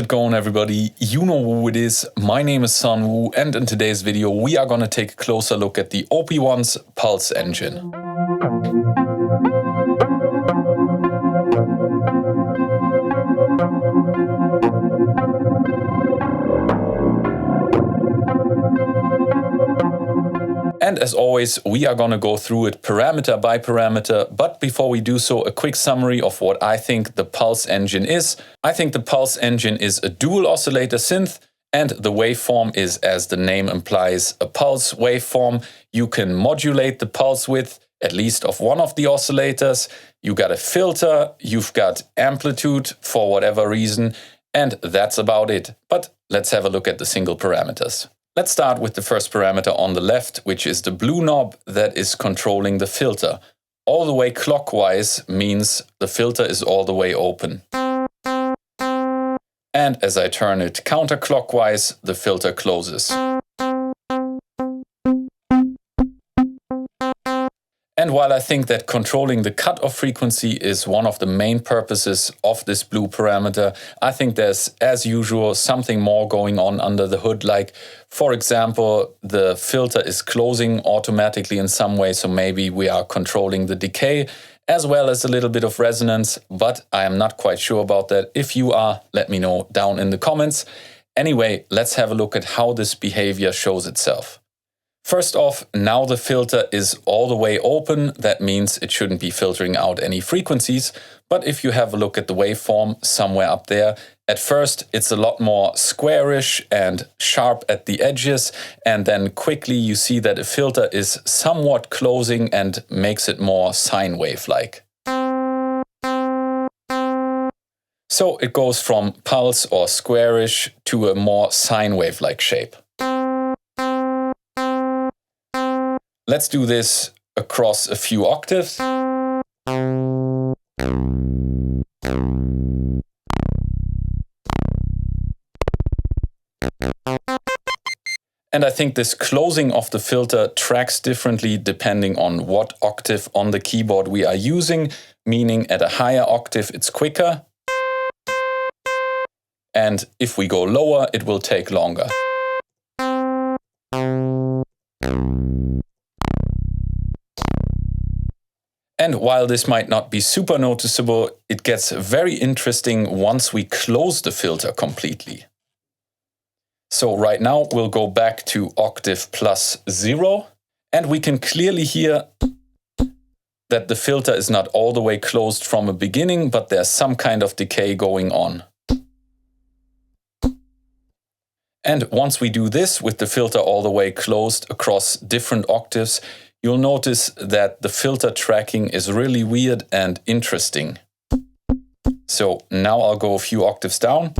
How's it going, everybody? You know who it is. My name is Sun Woo, and in today's video we are going to take a closer look at the OP-1's pulse engine. And as always, we are going to go through it parameter by parameter, but before we do so, a quick summary of what I think the pulse engine is. I think the pulse engine is a dual oscillator synth, and the waveform is, as the name implies, a pulse waveform. You can modulate the pulse width, at least of one of the oscillators. You got a filter, you've got amplitude for whatever reason, and that's about it. But let's have a look at the single parameters. Let's start with the first parameter on the left, which is the blue knob that is controlling the filter. All the way clockwise means the filter is all the way open. And as I turn it counterclockwise, the filter closes. And while I think that controlling the cutoff frequency is one of the main purposes of this blue parameter, I think there's, as usual, something more going on under the hood. Like, for example, the filter is closing automatically in some way, so maybe we are controlling the decay, as well as a little bit of resonance, but I am not quite sure about that. If you are, let me know down in the comments. Anyway, let's have a look at how this behavior shows itself. First off, now the filter is all the way open. That means it shouldn't be filtering out any frequencies. But if you have a look at the waveform somewhere up there, at first it's a lot more squarish and sharp at the edges. And then quickly you see that a filter is somewhat closing and makes it more sine wave-like. So it goes from pulse or squarish to a more sine wave-like shape. Let's do this across a few octaves. And I think this closing of the filter tracks differently depending on what octave on the keyboard we are using, meaning at a higher octave it's quicker. And if we go lower, it will take longer. And while this might not be super noticeable, it gets very interesting once we close the filter completely. So right now we'll go back to octave plus 0, and we can clearly hear that the filter is not all the way closed from the beginning, but there's some kind of decay going on. And once we do this with the filter all the way closed across different octaves, you'll notice that the filter tracking is really weird and interesting. So now I'll go a few octaves down.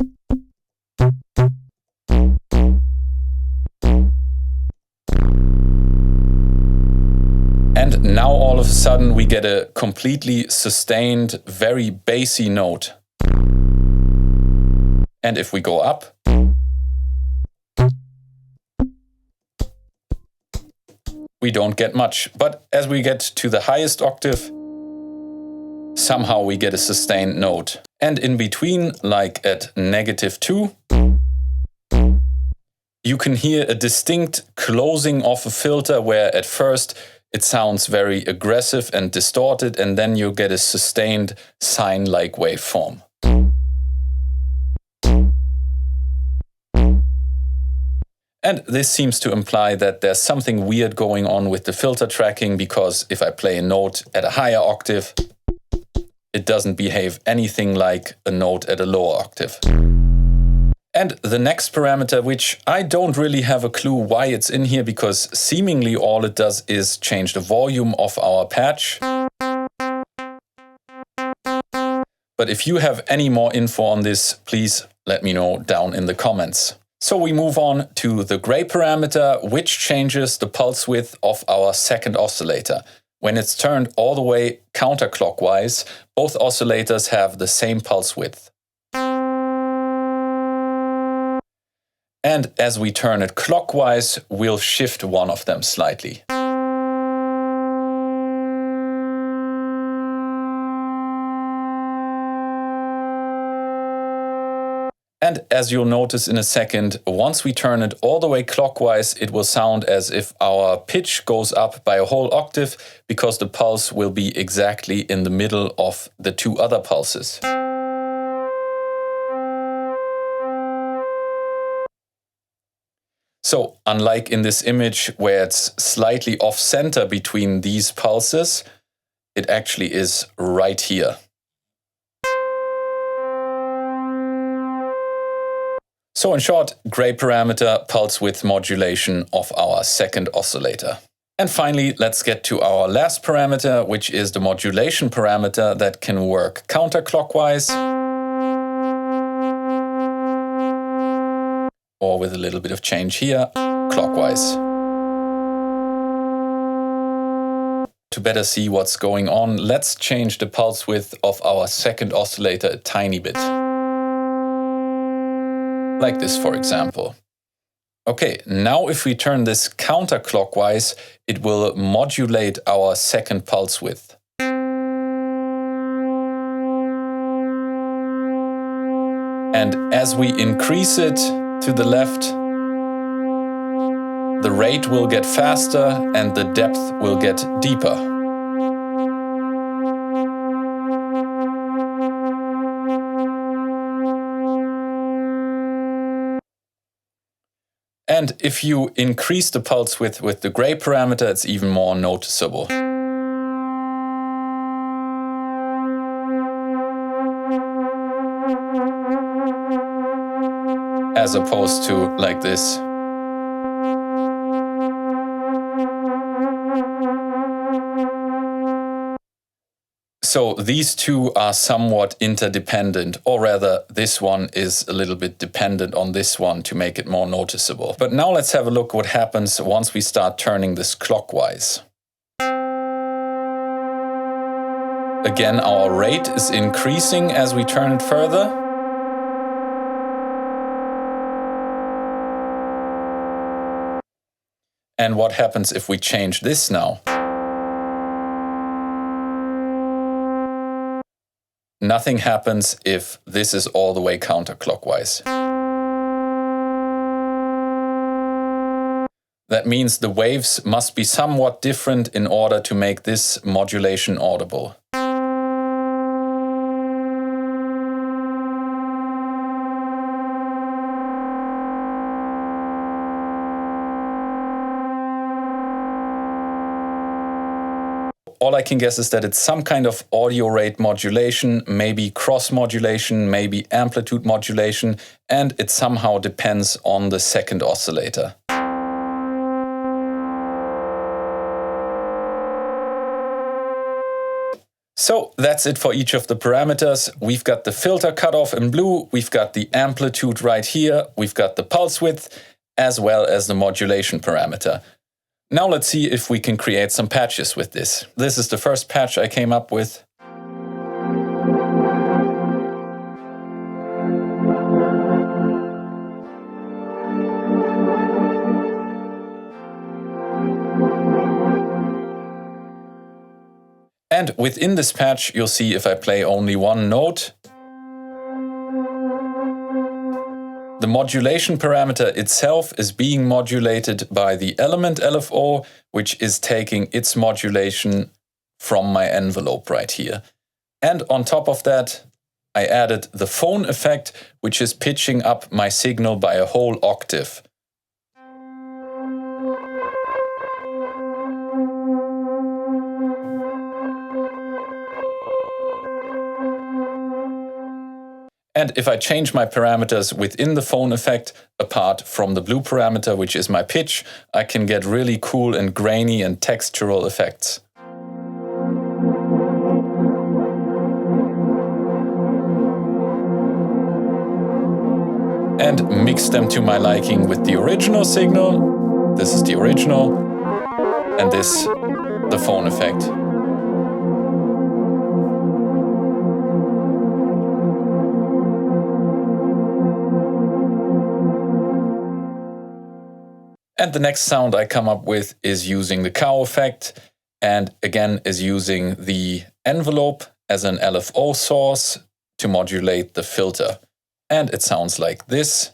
And now all of a sudden we get a completely sustained, very bassy note. And if we go up, we don't get much, but as we get to the highest octave, somehow we get a sustained note. And in between, like at -2, you can hear a distinct closing of a filter where at first it sounds very aggressive and distorted, and then you get a sustained sine-like waveform. And this seems to imply that there's something weird going on with the filter tracking, because if I play a note at a higher octave, it doesn't behave anything like a note at a lower octave. And the next parameter, which I don't really have a clue why it's in here, because seemingly all it does is change the volume of our patch. But if you have any more info on this, please let me know down in the comments. So we move on to the gray parameter, which changes the pulse width of our second oscillator. When it's turned all the way counterclockwise, both oscillators have the same pulse width. And as we turn it clockwise, we'll shift one of them slightly. And as you'll notice in a second, once we turn it all the way clockwise, it will sound as if our pitch goes up by a whole octave, because the pulse will be exactly in the middle of the two other pulses. So, unlike in this image where it's slightly off center between these pulses, it actually is right here. So in short, gray parameter pulse width modulation of our second oscillator. And finally, let's get to our last parameter, which is the modulation parameter that can work counterclockwise, or with a little bit of change here, clockwise. To better see what's going on, let's change the pulse width of our second oscillator a tiny bit. Like this, for example. Okay, now if we turn this counterclockwise, it will modulate our second pulse width. And as we increase it to the left, the rate will get faster and the depth will get deeper. And if you increase the pulse width with the gray parameter, it's even more noticeable. As opposed to like this. So these two are somewhat interdependent, or rather this one is a little bit dependent on this one to make it more noticeable. But now let's have a look what happens once we start turning this clockwise. Again, our rate is increasing as we turn it further. And what happens if we change this now? Nothing happens if this is all the way counterclockwise. That means the waves must be somewhat different in order to make this modulation audible. All I can guess is that it's some kind of audio rate modulation, maybe cross modulation, maybe amplitude modulation, and it somehow depends on the second oscillator. So that's it for each of the parameters. We've got the filter cutoff in blue, we've got the amplitude right here, we've got the pulse width, as well as the modulation parameter. Now let's see if we can create some patches with this. This is the first patch I came up with. And within this patch, you'll see if I play only one note, the modulation parameter itself is being modulated by the element LFO, which is taking its modulation from my envelope right here. And on top of that, I added the phone effect, which is pitching up my signal by a whole octave. And if I change my parameters within the phone effect, apart from the blue parameter, which is my pitch, I can get really cool and grainy and textural effects. And mix them to my liking with the original signal. This is the original. And this, the phone effect. And the next sound I come up with is using the cow effect, and again is using the envelope as an LFO source to modulate the filter. and it sounds like this.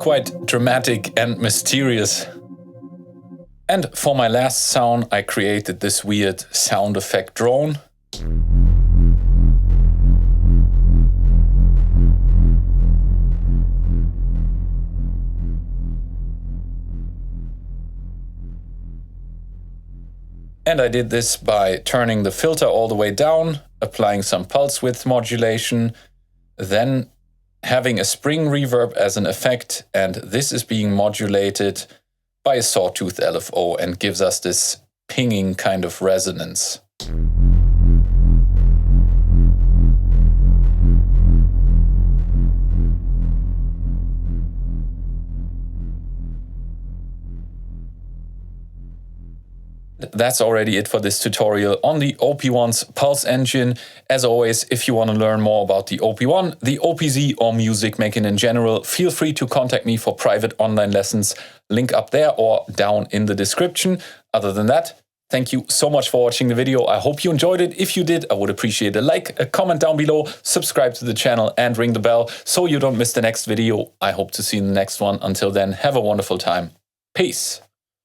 Quite dramatic and mysterious. And for my last sound, I created this weird sound effect drone. And I did this by turning the filter all the way down, applying some pulse width modulation, then having a spring reverb as an effect, and this is being modulated by a sawtooth LFO and gives us this pinging kind of resonance. That's already it for this tutorial on the OP-1's Pulse engine. As always, if you want to learn more about the OP-1, the OP-Z, or music making in general, feel free to contact me for private online lessons. Link up there or down in the description. Other than that, thank you so much for watching the video. I hope you enjoyed it. If you did, I would appreciate a like, a comment down below, subscribe to the channel, and ring the bell so you don't miss the next video. I hope to see you in the next one. Until then, have a wonderful time. Peace.